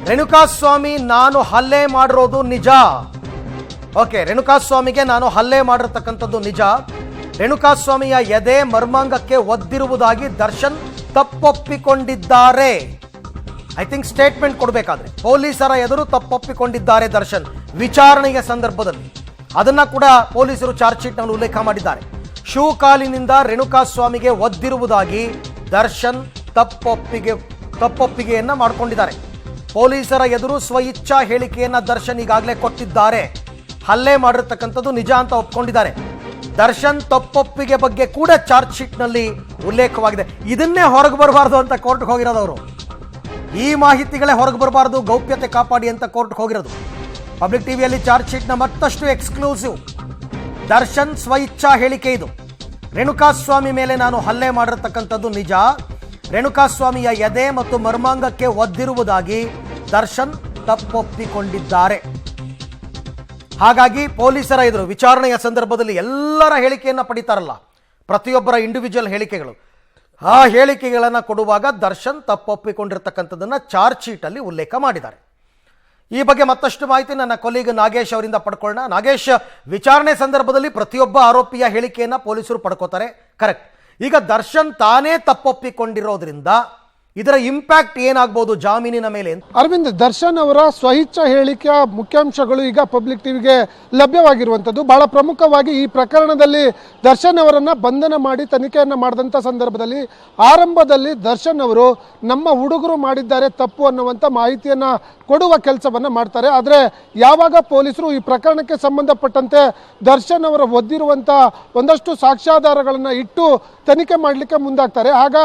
ರೇಣುಕಾಸ್ವಾಮಿ ನಾನು ಹಲ್ಲೆ ಮಾಡಿರೋದು ನಿಜ. ಓಕೆ, ರೇಣುಕಾಸ್ವಾಮಿಗೆ ನಾನು ಹಲ್ಲೆ ಮಾಡಿರತಕ್ಕಂಥದ್ದು ನಿಜ. ರೇಣುಕಾಸ್ವಾಮಿಯ ಎದೆ ಮರ್ಮಾಂಗಕ್ಕೆ ಒದ್ದಿರುವುದಾಗಿ ದರ್ಶನ್ ತಪ್ಪೊಪ್ಪಿಕೊಂಡಿದ್ದಾರೆ. ಐ ಥಿಂಕ್ ಸ್ಟೇಟ್ಮೆಂಟ್ ಕೊಡಬೇಕಾದ್ರೆ ಪೊಲೀಸರ ಎದುರು ತಪ್ಪೊಪ್ಪಿಕೊಂಡಿದ್ದಾರೆ ದರ್ಶನ್ ವಿಚಾರಣೆಯ ಸಂದರ್ಭದಲ್ಲಿ. ಅದನ್ನ ಕೂಡ ಪೊಲೀಸರು ಚಾರ್ಜ್ ಶೀಟ್ ನಲ್ಲಿ ಉಲ್ಲೇಖ ಮಾಡಿದ್ದಾರೆ. ಶೂ ಕಾಲಿನಿಂದ ರೇಣುಕಾಸ್ವಾಮಿಗೆ ಒದ್ದಿರುವುದಾಗಿ ದರ್ಶನ್ ತಪ್ಪೊಪ್ಪಿಗೆಯನ್ನ ಮಾಡಿಕೊಂಡಿದ್ದಾರೆ. ಪೊಲೀಸರ ಎದುರು ಸ್ವಇಚ್ಛಾ ಹೇಳಿಕೆಯನ್ನ ದರ್ಶನ್ ಈಗಾಗಲೇ ಕೊಟ್ಟಿದ್ದಾರೆ. ಹಲ್ಲೆ ಮಾಡಿರ್ತಕ್ಕಂಥದ್ದು ನಿಜ ಅಂತ ಒಪ್ಕೊಂಡಿದ್ದಾರೆ. ದರ್ಶನ್ ತಪ್ಪೊಪ್ಪಿಗೆ ಬಗ್ಗೆ ಕೂಡ ಚಾರ್ಜ್ ಶೀಟ್ ನಲ್ಲಿ ಉಲ್ಲೇಖವಾಗಿದೆ. ಇದನ್ನೇ ಹೊರಗೆ ಬರಬಾರ್ದು ಅಂತ ಕೋರ್ಟ್ಗೆ ಹೋಗಿರೋದವರು. ಈ ಮಾಹಿತಿಗಳೇ ಹೊರಗೆ ಬರಬಾರ್ದು, ಗೌಪ್ಯತೆ ಕಾಪಾಡಿ ಅಂತ ಕೋರ್ಟ್ಗೆ ಹೋಗಿರೋದು. ಪಬ್ಲಿಕ್ ಟಿವಿಯಲ್ಲಿ ಚಾರ್ಜ್ ಶೀಟ್ನ ಮತ್ತಷ್ಟು ಎಕ್ಸ್ಕ್ಲೂಸಿವ್. ದರ್ಶನ್ ಸ್ವಇಚ್ಛಾ ಹೇಳಿಕೆ ಇದು. ರೇಣುಕಾಸ್ವಾಮಿ ಮೇಲೆ ನಾನು ಹಲ್ಲೆ ಮಾಡಿರತಕ್ಕಂಥದ್ದು ನಿಜ. ರೇಣುಕಾಸ್ವಾಮಿಯ ಎದೆ ಮತ್ತು ಮರ್ಮಾಂಗಕ್ಕೆ ಒದ್ದಿರುವುದಾಗಿ ದರ್ಶನ್ ತಪ್ಪೊಪ್ಪಿಕೊಂಡಿದ್ದಾರೆ. ಹಾಗಾಗಿ ಪೊಲೀಸರ ಎದುರು ವಿಚಾರಣೆಯ ಸಂದರ್ಭದಲ್ಲಿ ಎಲ್ಲರ ಹೇಳಿಕೆಯನ್ನು ಪಡಿತಾರಲ್ಲ, ಪ್ರತಿಯೊಬ್ಬರ ಇಂಡಿವಿಜುವಲ್ ಹೇಳಿಕೆಗಳು, ಆ ಹೇಳಿಕೆಗಳನ್ನು ಕೊಡುವಾಗ ದರ್ಶನ್ ತಪ್ಪೊಪ್ಪಿಕೊಂಡಿರ್ತಕ್ಕಂಥದ್ದನ್ನು ಚಾರ್ಜ್ ಶೀಟಲ್ಲಿ ಉಲ್ಲೇಖ ಮಾಡಿದ್ದಾರೆ. ಈ ಬಗ್ಗೆ ಮತ್ತಷ್ಟು ಮಾಹಿತಿ ನನ್ನ ಕೊಲೀಗ್ ನಾಗೇಶ್ ಅವರಿಂದ ಪಡ್ಕೊಳ್ಳೋಣ. ನಾಗೇಶ್, ವಿಚಾರಣೆ ಸಂದರ್ಭದಲ್ಲಿ ಪ್ರತಿಯೊಬ್ಬ ಆರೋಪಿಯ ಹೇಳಿಕೆಯನ್ನು ಪೊಲೀಸರು ಪಡ್ಕೋತಾರೆ, ಕರೆಕ್ಟ್. ಈಗ ದರ್ಶನ್ ತಾನೇ ತಪ್ಪೊಪ್ಪಿಕೊಂಡಿರೋದ್ರಿಂದ ಇದರ ಇಂಪ್ಯಾಕ್ಟ್ ಏನಾಗಬಹುದು ಜಾಮೀನಿನ ಮೇಲೆ? ಅರವಿಂದ್, ದರ್ಶನ್ ಅವರ ಸ್ವಇಚ್ಛಾ ಹೇಳಿಕೆಯ ಮುಖ್ಯಾಂಶಗಳು ಈಗ ಪಬ್ಲಿಕ್ ಟಿವಿಗೆ ಲಭ್ಯವಾಗಿರುವಂಥದ್ದು. ಬಹಳ ಪ್ರಮುಖವಾಗಿ ಈ ಪ್ರಕರಣದಲ್ಲಿ ದರ್ಶನ್ ಅವರನ್ನ ಬಂಧನ ಮಾಡಿ ತನಿಖೆಯನ್ನು ಮಾಡಿದಂಥ ಸಂದರ್ಭದಲ್ಲಿ ಆರಂಭದಲ್ಲಿ ದರ್ಶನ್ ಅವರು ನಮ್ಮ ಹುಡುಗರು ಮಾಡಿದ್ದಾರೆ ತಪ್ಪು ಅನ್ನುವಂಥ ಮಾಹಿತಿಯನ್ನು ಕೊಡುವ ಕೆಲಸವನ್ನು ಮಾಡ್ತಾರೆ. ಆದರೆ ಯಾವಾಗ ಪೊಲೀಸರು ಈ ಪ್ರಕರಣಕ್ಕೆ ಸಂಬಂಧಪಟ್ಟಂತೆ ದರ್ಶನ್ ಅವರ ಒದ್ದಿರುವಂಥ ಒಂದಷ್ಟು ಸಾಕ್ಷ್ಯಾಧಾರಗಳನ್ನು ಇಟ್ಟು ತನಿಖೆ ಮಾಡಲಿಕ್ಕೆ ಮುಂದಾಗ್ತಾರೆ. ಆಗ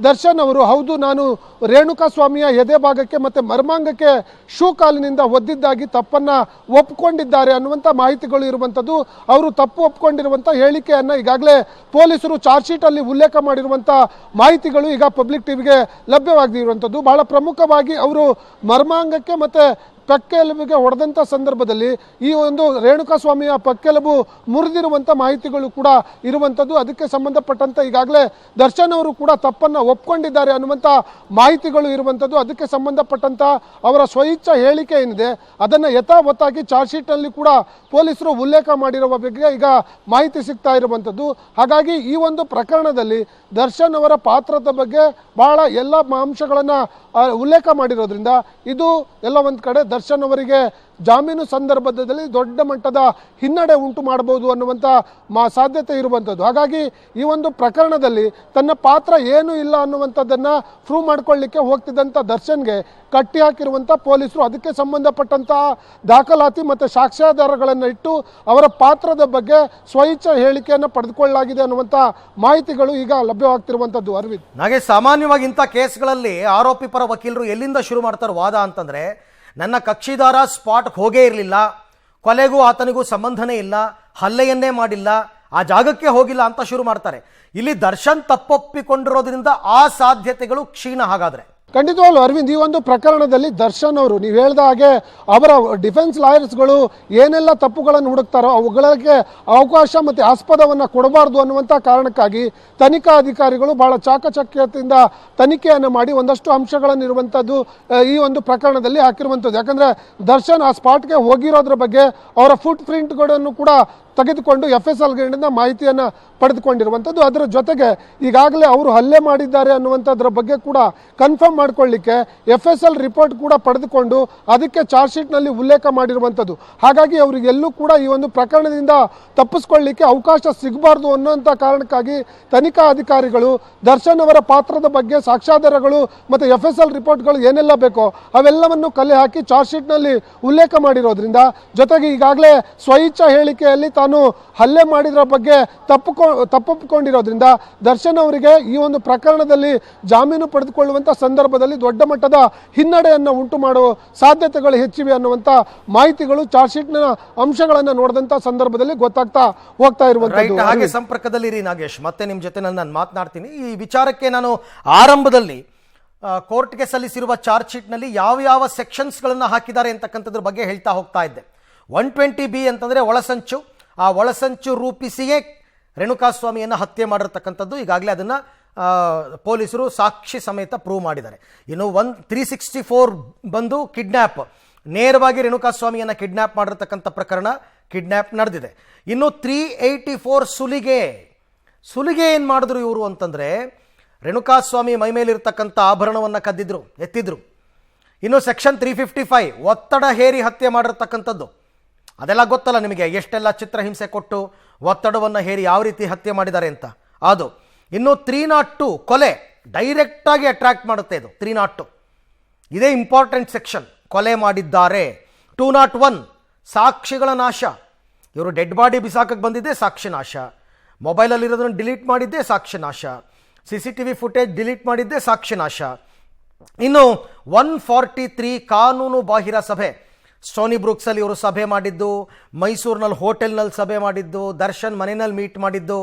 ದರ್ಶನ್ ಅವರು ಹೌದು, ನಾನು ರೇಣುಕಾಸ್ವಾಮಿಯ ಎದೆ ಭಾಗಕ್ಕೆ ಮತ್ತು ಮರ್ಮಾಂಗಕ್ಕೆ ಶೂ ಕಾಲಿನಿಂದ ಒದ್ದಿದ್ದಾಗಿ ತಪ್ಪನ್ನು ಒಪ್ಕೊಂಡಿದ್ದಾರೆ ಅನ್ನುವಂಥ ಮಾಹಿತಿಗಳು ಇರುವಂಥದ್ದು. ಅವರು ತಪ್ಪು ಒಪ್ಕೊಂಡಿರುವಂಥ ಹೇಳಿಕೆಯನ್ನು ಈಗಾಗಲೇ ಪೊಲೀಸರು ಚಾರ್ಜ್ ಶೀಟಲ್ಲಿ ಉಲ್ಲೇಖ ಮಾಡಿರುವಂಥ ಮಾಹಿತಿಗಳು ಈಗ ಪಬ್ಲಿಕ್ ಟಿವಿಗೆ ಲಭ್ಯವಾಗಿರುವಂಥದ್ದು. ಬಹಳ ಪ್ರಮುಖವಾಗಿ ಅವರು ಮರ್ಮಾಂಗಕ್ಕೆ ಮತ್ತು ಪಕ್ಕೆಲುಬಿಗೆ ಹೊಡೆದಂಥ ಸಂದರ್ಭದಲ್ಲಿ ಈ ಒಂದು ರೇಣುಕಾಸ್ವಾಮಿಯ ಪಕ್ಕೆಲುಬು ಮುರಿದಿರುವಂಥ ಮಾಹಿತಿಗಳು ಕೂಡ ಇರುವಂಥದ್ದು. ಅದಕ್ಕೆ ಸಂಬಂಧಪಟ್ಟಂತೆ ಈಗಾಗಲೇ ದರ್ಶನ್ ಅವರು ಕೂಡ ತಪ್ಪನ್ನು ಒಪ್ಕೊಂಡಿದ್ದಾರೆ ಅನ್ನುವಂಥ ಮಾಹಿತಿಗಳು ಇರುವಂಥದ್ದು. ಅದಕ್ಕೆ ಸಂಬಂಧಪಟ್ಟಂಥ ಅವರ ಸ್ವಇಚ್ಛಾ ಹೇಳಿಕೆ ಏನಿದೆ ಅದನ್ನು ಯಥಾವತ್ತಾಗಿ ಚಾರ್ಜ್ ಶೀಟ್ನಲ್ಲಿ ಕೂಡ ಪೊಲೀಸರು ಉಲ್ಲೇಖ ಮಾಡಿರುವ ಬಗ್ಗೆ ಈಗ ಮಾಹಿತಿ ಸಿಗ್ತಾ ಇರುವಂಥದ್ದು. ಹಾಗಾಗಿ ಈ ಒಂದು ಪ್ರಕರಣದಲ್ಲಿ ದರ್ಶನ್ ಅವರ ಪಾತ್ರದ ಬಗ್ಗೆ ಬಹಳ ಎಲ್ಲ ಅಂಶಗಳನ್ನು ಉಲ್ಲೇಖ ಮಾಡಿರೋದ್ರಿಂದ ಇದು ಎಲ್ಲ ಒಂದು ಕಡೆ ದರ್ಶನ್ ಅವರಿಗೆ ಜಾಮೀನು ಸಂದರ್ಭದಲ್ಲಿ ದೊಡ್ಡ ಮಟ್ಟದ ಹಿನ್ನಡೆ ಉಂಟು ಮಾಡಬಹುದು ಅನ್ನುವಂಥ ಸಾಧ್ಯತೆ ಇರುವಂಥದ್ದು. ಹಾಗಾಗಿ ಈ ಒಂದು ಪ್ರಕರಣದಲ್ಲಿ ತನ್ನ ಪಾತ್ರ ಏನೂ ಇಲ್ಲ ಅನ್ನುವಂಥದ್ದನ್ನು ಪ್ರೂವ್ ಮಾಡ್ಕೊಳ್ಳಿಕ್ಕೆ ಹೋಗ್ತಿದ್ದಂಥ ದರ್ಶನ್ಗೆ ಕಟ್ಟಿ ಹಾಕಿರುವಂಥ ಪೊಲೀಸರು ಅದಕ್ಕೆ ಸಂಬಂಧಪಟ್ಟಂತಹ ದಾಖಲಾತಿ ಮತ್ತು ಸಾಕ್ಷ್ಯಾಧಾರಗಳನ್ನು ಇಟ್ಟು ಅವರ ಪಾತ್ರದ ಬಗ್ಗೆ ಸ್ವಇಚ್ಛಾ ಹೇಳಿಕೆಯನ್ನು ಪಡೆದುಕೊಳ್ಳಲಾಗಿದೆ ಅನ್ನುವಂಥ ಮಾಹಿತಿಗಳು ಈಗ ಲಭ್ಯವಾಗ್ತಿರುವಂಥದ್ದು. ಅರವಿಂದ್, ಹಾಗೆ ಸಾಮಾನ್ಯವಾಗಿ ಇಂಥ ಕೇಸ್ಗಳಲ್ಲಿ ಆರೋಪಿ ಪರ ವಕೀಲರು ಎಲ್ಲಿಂದ ಶುರು ಮಾಡ್ತಾರೆ ವಾದ ಅಂತಂದರೆ, ನನ್ನ ಕಕ್ಷಿದಾರ ಸ್ಪಾಟ್ಗೆ ಹೋಗೇ ಇರಲಿಲ್ಲ, ಕೊಲೆಗೂ ಆತನಿಗೂ ಸಂಬಂಧನೇ ಇಲ್ಲ, ಹಲ್ಲೆಯನ್ನೇ ಮಾಡಿಲ್ಲ, ಆ ಜಾಗಕ್ಕೆ ಹೋಗಿಲ್ಲ ಅಂತ ಶುರು ಮಾಡ್ತಾರೆ. ಇಲ್ಲಿ ದರ್ಶನ್ ತಪ್ಪೊಪ್ಪಿಕೊಂಡಿರೋದ್ರಿಂದ ಆ ಸಾಧ್ಯತೆಗಳು ಕ್ಷೀಣ. ಹಾಗಾದ್ರೆ ಖಂಡಿತವಾಗ್ಲೂ ಅರವಿಂದ್, ಈ ಒಂದು ಪ್ರಕರಣದಲ್ಲಿ ದರ್ಶನ್ ಅವರು ನೀವು ಹೇಳಿದ ಹಾಗೆ ಅವರ ಡಿಫೆನ್ಸ್ ಲಾಯರ್ಸ್ಗಳು ಏನೆಲ್ಲ ತಪ್ಪುಗಳನ್ನು ಹುಡುಕ್ತಾರೋ ಅವುಗಳಿಗೆ ಅವಕಾಶ ಮತ್ತು ಆಸ್ಪದವನ್ನು ಕೊಡಬಾರ್ದು ಅನ್ನುವಂಥ ಕಾರಣಕ್ಕಾಗಿ ತನಿಖಾ ಅಧಿಕಾರಿಗಳು ಬಹಳ ಚಾಕಚಕ್ಯತೆಯಿಂದ ತನಿಖೆಯನ್ನು ಮಾಡಿ ಒಂದಷ್ಟು ಅಂಶಗಳನ್ನು ಇರುವಂಥದ್ದು ಈ ಒಂದು ಪ್ರಕರಣದಲ್ಲಿ ಹಾಕಿರುವಂಥದ್ದು. ಯಾಕಂದರೆ ದರ್ಶನ್ ಆ ಸ್ಪಾಟ್ಗೆ ಹೋಗಿರೋದ್ರ ಬಗ್ಗೆ ಅವರ ಫುಟ್ ಪ್ರಿಂಟ್ಗಳನ್ನು ಕೂಡ ತೆಗೆದುಕೊಂಡು FSLಗಳಿಂದ ಮಾಹಿತಿಯನ್ನು ಪಡೆದುಕೊಂಡಿರುವಂಥದ್ದು. ಅದರ ಜೊತೆಗೆ ಈಗಾಗಲೇ ಅವರು ಹಲ್ಲೆ ಮಾಡಿದ್ದಾರೆ ಅನ್ನುವಂಥದ್ರ ಬಗ್ಗೆ ಕೂಡ ಕನ್ಫರ್ಮ್ ಮಾಡ್ಕೊಳ್ಳಿಕ್ಕೆ FSL ರಿಪೋರ್ಟ್ ಕೂಡ ಪಡೆದುಕೊಂಡು ಅದಕ್ಕೆ ಚಾರ್ಜ್ ಶೀಟ್ನಲ್ಲಿ ಉಲ್ಲೇಖ ಮಾಡಿರುವಂಥದ್ದು. ಹಾಗಾಗಿ ಅವರಿಗೆಲ್ಲೂ ಕೂಡ ಈ ಒಂದು ಪ್ರಕರಣದಿಂದ ತಪ್ಪಿಸ್ಕೊಳ್ಳಿಕ್ಕೆ ಅವಕಾಶ ಸಿಗಬಾರ್ದು ಅನ್ನೋಂಥ ಕಾರಣಕ್ಕಾಗಿ ತನಿಖಾ ಅಧಿಕಾರಿಗಳು ದರ್ಶನ್ ಅವರ ಪಾತ್ರದ ಬಗ್ಗೆ ಸಾಕ್ಷ್ಯಾಧಾರಗಳು ಮತ್ತು FSL ರಿಪೋರ್ಟ್ಗಳು ಏನೆಲ್ಲ ಬೇಕೋ ಅವೆಲ್ಲವನ್ನು ಕಲೆ ಹಾಕಿ ಚಾರ್ಜ್ ಶೀಟ್ನಲ್ಲಿ ಉಲ್ಲೇಖ ಮಾಡಿರೋದ್ರಿಂದ, ಜೊತೆಗೆ ಈಗಾಗಲೇ ಸ್ವಇಚ್ಛಾ ಹೇಳಿಕೆಯಲ್ಲಿ ತಾನು ಹಲ್ಲೆ ಮಾಡಿದ್ರ ಬಗ್ಗೆ ತಪ್ಪೊಪ್ಪಿಕೊಂಡಿರೋದ್ರಿಂದ ದರ್ಶನ್ ಅವರಿಗೆ ಈ ಒಂದು ಪ್ರಕರಣದಲ್ಲಿ ಜಾಮೀನು ಪಡೆದುಕೊಳ್ಳುವಂಥ ಸಂದರ್ಭದಲ್ಲಿ ದೊಡ್ಡ ಮಟ್ಟದ ಹಿನ್ನಡೆಯನ್ನು ಉಂಟು ಮಾಡುವ ಸಾಧ್ಯತೆಗಳು ಹೆಚ್ಚಿವೆ ಅನ್ನುವಂಥ ಮಾಹಿತಿಗಳು ಚಾರ್ಜ್ ಶೀಟ್ನ ಅಂಶಗಳನ್ನು ನೋಡಿದಂಥ ಸಂದರ್ಭದಲ್ಲಿ ಗೊತ್ತಾಗ್ತಾ ಹೋಗ್ತಾ ಇರುವಂಥದ್ದು. ಹಾಗೆ ಸಂಪರ್ಕದಲ್ಲಿ ಇರಿ ನಾಗೇಶ್, ಮತ್ತೆ ನಿಮ್ಮ ಜೊತೆ ನಾನು ಮಾತನಾಡ್ತೀನಿ. ಈ ವಿಚಾರಕ್ಕೆ ನಾನು ಆರಂಭದಲ್ಲಿ ಕೋರ್ಟ್ಗೆ ಸಲ್ಲಿಸಿರುವ ಚಾರ್ಜ್ ಶೀಟ್ನಲ್ಲಿ ಯಾವ ಸೆಕ್ಷನ್ಸ್ಗಳನ್ನು ಹಾಕಿದ್ದಾರೆ ಅಂತಕ್ಕಂಥದ್ರ ಬಗ್ಗೆ ಹೇಳ್ತಾ ಹೋಗ್ತಾ ಇದ್ದೆ. 120B ಅಂತಂದರೆ ಒಳಸಂಚು, ಆ ಒಳಸಂಚು ರೂಪಿಸಿಯೇ ರೇಣುಕಾಸ್ವಾಮಿಯನ್ನು ಹತ್ಯೆ ಮಾಡಿರ್ತಕ್ಕಂಥದ್ದು. ಈಗಾಗಲೇ ಅದನ್ನು ಪೊಲೀಸರು ಸಾಕ್ಷಿ ಸಮೇತ ಪ್ರೂವ್ ಮಾಡಿದ್ದಾರೆ. ಇನ್ನು 364 ಬಂದು ಕಿಡ್ನ್ಯಾಪ್, ನೇರವಾಗಿ ರೇಣುಕಾಸ್ವಾಮಿಯನ್ನು ಕಿಡ್ನ್ಯಾಪ್ ಮಾಡಿರ್ತಕ್ಕಂಥ ಪ್ರಕರಣ, ಕಿಡ್ನ್ಯಾಪ್ ನಡೆದಿದೆ. ಇನ್ನು 384 ಸುಲಿಗೆ ಏನು ಮಾಡಿದ್ರು ಇವರು ಅಂತಂದರೆ, ರೇಣುಕಾಸ್ವಾಮಿ ಮೈ ಮೇಲಿರ್ತಕ್ಕಂಥ ಆಭರಣವನ್ನು ಕದ್ದಿದ್ರು, ಎತ್ತಿದ್ರು. ಇನ್ನು ಸೆಕ್ಷನ್ 355 ಒತ್ತಡ ಹೇರಿ ಹತ್ಯೆ ಮಾಡಿರ್ತಕ್ಕಂಥದ್ದು, ಅದೆಲ್ಲ ಗೊತ್ತಲ್ಲ ನಿಮಗೆ, ಎಷ್ಟೆಲ್ಲ ಚಿತ್ರಹಿಂಸೆ ಕೊಟ್ಟು ಒತ್ತಡವನ್ನು ಹೇರಿ ಯಾವ ರೀತಿ ಹತ್ಯೆ ಮಾಡಿದ್ದಾರೆ ಅಂತ ಅದು. ಇನ್ನು 302 ಕೊಲೆ, ಡೈರೆಕ್ಟಾಗಿ ಅಟ್ರಾಕ್ಟ್ ಮಾಡುತ್ತೆ ಇದು 302, ಇದೇ ಇಂಪಾರ್ಟೆಂಟ್ ಸೆಕ್ಷನ್, ಕೊಲೆ ಮಾಡಿದ್ದಾರೆ. 201 ಸಾಕ್ಷಿಗಳ ನಾಶ, ಇವರು ಡೆಡ್ ಬಾಡಿ ಬಿಸಾಕಕ್ಕೆ ಬಂದಿದ್ದೆ ಸಾಕ್ಷಿ ನಾಶ, ಮೊಬೈಲಲ್ಲಿರೋದನ್ನು ಡಿಲೀಟ್ ಮಾಡಿದ್ದೆ ಸಾಕ್ಷಿ ನಾಶ, CCTV ಫುಟೇಜ್ ಡಿಲೀಟ್ ಮಾಡಿದ್ದೆ ಸಾಕ್ಷಿ ನಾಶ. ಇನ್ನು 143 ಕಾನೂನು ಬಾಹಿರ ಸಭೆ, ಸ್ಟೋನಿ ಬ್ರೂಕ್ಸಲ್ಲಿ ಇವರು ಸಭೆ ಮಾಡಿದ್ದು, ಮೈಸೂರಿನಲ್ಲಿ ಹೋಟೆಲ್ನಲ್ಲಿ ಸಭೆ ಮಾಡಿದ್ದು, ದರ್ಶನ್ ಮನೆಯಲ್ಲಿ ಮೀಟ್ ಮಾಡಿದ್ದು,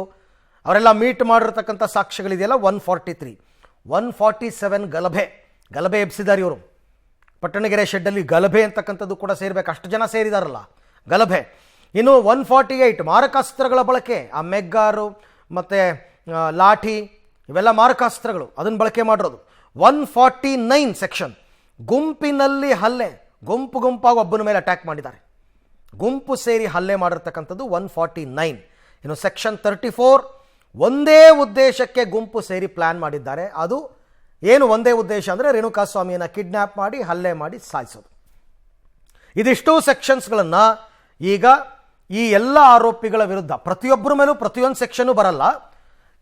ಅವರೆಲ್ಲ ಮೀಟ್ ಮಾಡಿರ್ತಕ್ಕಂಥ ಸಾಕ್ಷ್ಯಗಳಿದೆಯಲ್ಲ 143. 147 ಗಲಭೆ ಎಬ್ಸಿದ್ದಾರೆ ಇವರು, ಪಟ್ಟಣಗೆರೆ ಶೆಡ್ಡಲ್ಲಿ ಗಲಭೆ ಅಂತಕ್ಕಂಥದ್ದು ಕೂಡ ಸೇರಬೇಕು, ಅಷ್ಟು ಜನ ಸೇರಿದಾರಲ್ಲ ಗಲಭೆ. ಇನ್ನು 148 ಮಾರಕಾಸ್ತ್ರಗಳ ಬಳಕೆ, ಆ ಮೆಗ್ಗಾರು ಮತ್ತು ಲಾಠಿ ಇವೆಲ್ಲ ಮಾರಕಾಸ್ತ್ರಗಳು, ಅದನ್ನು ಬಳಕೆ ಮಾಡಿರೋದು. 149 ಸೆಕ್ಷನ್ ಗುಂಪಿನಲ್ಲಿ ಹಲ್ಲೆ, ಗುಂಪಾಗಿ ಒಬ್ಬನ ಮೇಲೆ ಅಟ್ಯಾಕ್ ಮಾಡಿದ್ದಾರೆ, ಗುಂಪು ಸೇರಿ ಹಲ್ಲೆ ಮಾಡಿರ್ತಕ್ಕಂಥದ್ದು 149. ಇನ್ನು ಸೆಕ್ಷನ್ 34 ಒಂದೇ ಉದ್ದೇಶಕ್ಕೆ ಗುಂಪು ಸೇರಿ ಪ್ಲ್ಯಾನ್ ಮಾಡಿದ್ದಾರೆ. ಅದು ಏನು ಒಂದೇ ಉದ್ದೇಶ ಅಂದರೆ ರೇಣುಕಾಸ್ವಾಮಿಯನ್ನು ಕಿಡ್ನ್ಯಾಪ್ ಮಾಡಿ ಹಲ್ಲೆ ಮಾಡಿ ಸಾಯಿಸೋದು. ಇದಿಷ್ಟು ಸೆಕ್ಷನ್ಸ್ಗಳನ್ನು ಈಗ ಈ ಎಲ್ಲ ಆರೋಪಿಗಳ ವಿರುದ್ಧ ಪ್ರತಿಯೊಬ್ಬರ ಮೇಲೂ ಪ್ರತಿಯೊಂದು ಸೆಕ್ಷನ್ನು ಬರಲ್ಲ,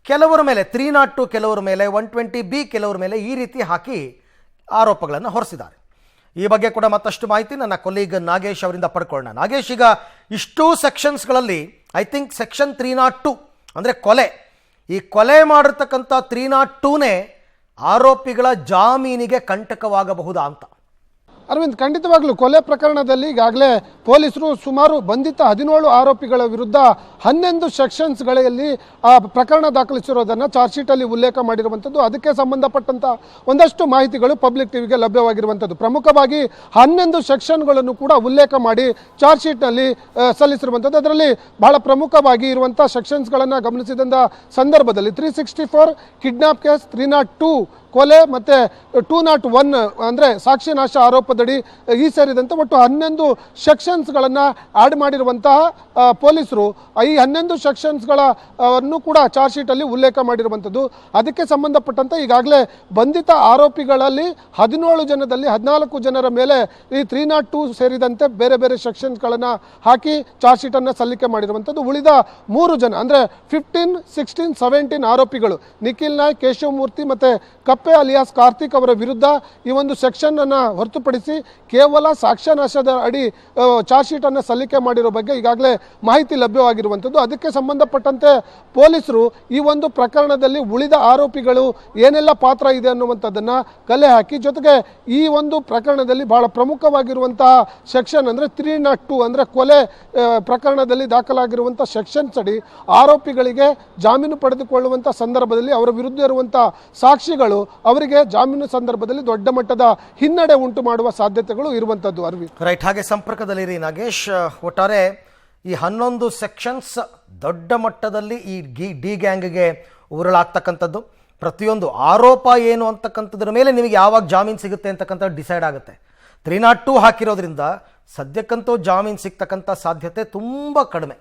ಕೆಲವರ ಮೇಲೆ 302 ಕೆಲವರ ಮೇಲೆ, 120B ಕೆಲವರ ಮೇಲೆ ಈ ರೀತಿ ಹಾಕಿ ಆರೋಪಗಳನ್ನು ಹೊರಿಸಿದ್ದಾರೆ. ಈ ಬಗ್ಗೆ ಕೂಡ ಮತ್ತಷ್ಟು ಮಾಹಿತಿ ನನ್ನ ಕೊಲೀಗ್ ನಾಗೇಶ್ ಅವರಿಂದ ಪಡ್ಕೊಳ್ಳೋಣ. ನಾಗೇಶ್, ಈಗ ಇಷ್ಟೂ ಸೆಕ್ಷನ್ಸ್ಗಳಲ್ಲಿ ಐ ಥಿಂಕ್ ಸೆಕ್ಷನ್ 302 ಅಂದರೆ ಕೊಲೆ, ಈ ಕೊಲೆ ಮಾಡಿರ್ತಕ್ಕಂಥ 302ನೇ ಆರೋಪಿಗಳ ಜಾಮೀನಿಗೆ ಕಂಟಕವಾಗಬಹುದಾ ಅಂತ? ಅರವಿಂದ್, ಖಂಡಿತವಾಗ್ಲೂ ಕೊಲೆ ಪ್ರಕರಣದಲ್ಲಿ ಈಗಾಗಲೇ ಪೊಲೀಸರು ಸುಮಾರು ಬಂಧಿತ 17 ಆರೋಪಿಗಳ ವಿರುದ್ಧ 11 ಸೆಕ್ಷನ್ಸ್ಗಳಲ್ಲಿ ಪ್ರಕರಣ ದಾಖಲಿಸಿರೋದನ್ನು ಚಾರ್ಜ್ ಶೀಟಲ್ಲಿ ಉಲ್ಲೇಖ ಮಾಡಿರುವಂಥದ್ದು. ಅದಕ್ಕೆ ಸಂಬಂಧಪಟ್ಟಂಥ ಒಂದಷ್ಟು ಮಾಹಿತಿಗಳು ಪಬ್ಲಿಕ್ ಟಿವಿಗೆ ಲಭ್ಯವಾಗಿರುವಂಥದ್ದು. ಪ್ರಮುಖವಾಗಿ 11 ಸೆಕ್ಷನ್ಗಳನ್ನು ಕೂಡ ಉಲ್ಲೇಖ ಮಾಡಿ ಚಾರ್ಜ್ ಶೀಟ್ನಲ್ಲಿ ಸಲ್ಲಿಸಿರುವಂಥದ್ದು. ಅದರಲ್ಲಿ ಬಹಳ ಪ್ರಮುಖವಾಗಿ ಇರುವಂಥ ಸೆಕ್ಷನ್ಸ್ಗಳನ್ನು ಗಮನಿಸಿದಂಥ ಸಂದರ್ಭದಲ್ಲಿ 364 ಕಿಡ್ನಾಪ್ ಕೇಸ್, 302 ಕೊಲೆ ಮತ್ತು 201 ಅಂದರೆ ಸಾಕ್ಷಿ ನಾಶ ಆರೋಪದಡಿ ಈ ಸೇರಿದಂತೆ ಒಟ್ಟು 11 ಸೆಕ್ಷನ್ಸ್ಗಳನ್ನು ಆ್ಯಡ್ ಮಾಡಿರುವಂತಹ ಪೊಲೀಸರು ಈ 11 ಸೆಕ್ಷನ್ಸ್ಗಳನ್ನು ಕೂಡ ಚಾರ್ಜ್ ಶೀಟಲ್ಲಿ ಉಲ್ಲೇಖ ಮಾಡಿರುವಂಥದ್ದು. ಅದಕ್ಕೆ ಸಂಬಂಧಪಟ್ಟಂತೆ ಈಗಾಗಲೇ ಬಂಧಿತ ಆರೋಪಿಗಳಲ್ಲಿ 17 ಜನದಲ್ಲಿ 14 ಜನರ ಮೇಲೆ ಈ 302 ಸೇರಿದಂತೆ ಬೇರೆ ಬೇರೆ ಸೆಕ್ಷನ್ಸ್ಗಳನ್ನು ಹಾಕಿ ಚಾರ್ಜ್ ಶೀಟನ್ನು ಸಲ್ಲಿಕೆ ಮಾಡಿರುವಂಥದ್ದು. ಉಳಿದ 3 ಜನ ಅಂದರೆ 15, 16, 17 ಆರೋಪಿಗಳು ನಿಖಿಲ್ ನಾಯ್ಕ್, ಕೇಶವ್ ಮೂರ್ತಿ ಮತ್ತು ಕಪ್ಪೆ ಅಲಿಯಾಸ್ ಕಾರ್ತಿಕ್ ಅವರ ವಿರುದ್ಧ ಈ ಒಂದು ಸೆಕ್ಷನ್ ಅನ್ನು ಹೊರತುಪಡಿಸಿ ಕೇವಲ ಸಾಕ್ಷ್ಯನಾಶದ ಅಡಿ ಚಾರ್ಜ್ ಶೀಟ್ ಅನ್ನು ಸಲ್ಲಿಕೆ ಮಾಡಿರೋ ಬಗ್ಗೆ ಈಗಾಗಲೇ ಮಾಹಿತಿ ಲಭ್ಯವಾಗಿರುವಂಥದ್ದು. ಅದಕ್ಕೆ ಸಂಬಂಧಪಟ್ಟಂತೆ ಪೊಲೀಸರು ಈ ಒಂದು ಪ್ರಕರಣದಲ್ಲಿ ಉಳಿದ ಆರೋಪಿಗಳು ಏನೆಲ್ಲ ಪಾತ್ರ ಇದೆ ಅನ್ನುವಂಥದ್ದನ್ನು ಕಲೆ ಹಾಕಿ, ಜೊತೆಗೆ ಈ ಒಂದು ಪ್ರಕರಣದಲ್ಲಿ ಬಹಳ ಪ್ರಮುಖವಾಗಿರುವಂತಹ ಸೆಕ್ಷನ್ ಅಂದರೆ 302 ಅಂದರೆ ಕೊಲೆ ಪ್ರಕರಣದಲ್ಲಿ ದಾಖಲಾಗಿರುವಂಥ ಸೆಕ್ಷನ್ಸ್ ಅಡಿ ಆರೋಪಿಗಳಿಗೆ ಜಾಮೀನು ಪಡೆದುಕೊಳ್ಳುವಂಥ ಸಂದರ್ಭದಲ್ಲಿ ಅವರ ವಿರುದ್ಧ ಇರುವಂಥ ಸಾಕ್ಷಿಗಳು ಅವರಿಗೆ ಜಾಮೀನು ಸಂದರ್ಭದಲ್ಲಿ ದೊಡ್ಡ ಮಟ್ಟದ ಹಿನ್ನಡೆ ಉಂಟು ಮಾಡುವ ಸಾಧ್ಯತೆಗಳು ಇರುವಂಥದ್ದು. ಅರವಿಂದ್, ರೈಟ್, ಹಾಗೆ ಸಂಪರ್ಕದಲ್ಲಿರಿ ನಾಗೇಶ್. ಒಟ್ಟಾರೆ ಈ 11 ಸೆಕ್ಷನ್ಸ್ ದೊಡ್ಡ ಮಟ್ಟದಲ್ಲಿ ಈ ಡಿ ಗ್ಯಾಂಗ್ಗೆ ಉರುಳಾಗ್ತಕ್ಕಂಥದ್ದು. ಪ್ರತಿಯೊಂದು ಆರೋಪ ಏನು ಅಂತಕ್ಕಂಥದ್ರ ಮೇಲೆ ನಿಮಗೆ ಯಾವಾಗ ಜಾಮೀನು ಸಿಗುತ್ತೆ ಅಂತಕ್ಕಂಥದ್ದು ಡಿಸೈಡ್ ಆಗುತ್ತೆ. 302 ಹಾಕಿರೋದ್ರಿಂದ ಸದ್ಯಕ್ಕಂತೂ ಜಾಮೀನು ಸಿಗ್ತಕ್ಕಂಥ ಸಾಧ್ಯತೆ ತುಂಬ ಕಡಿಮೆ.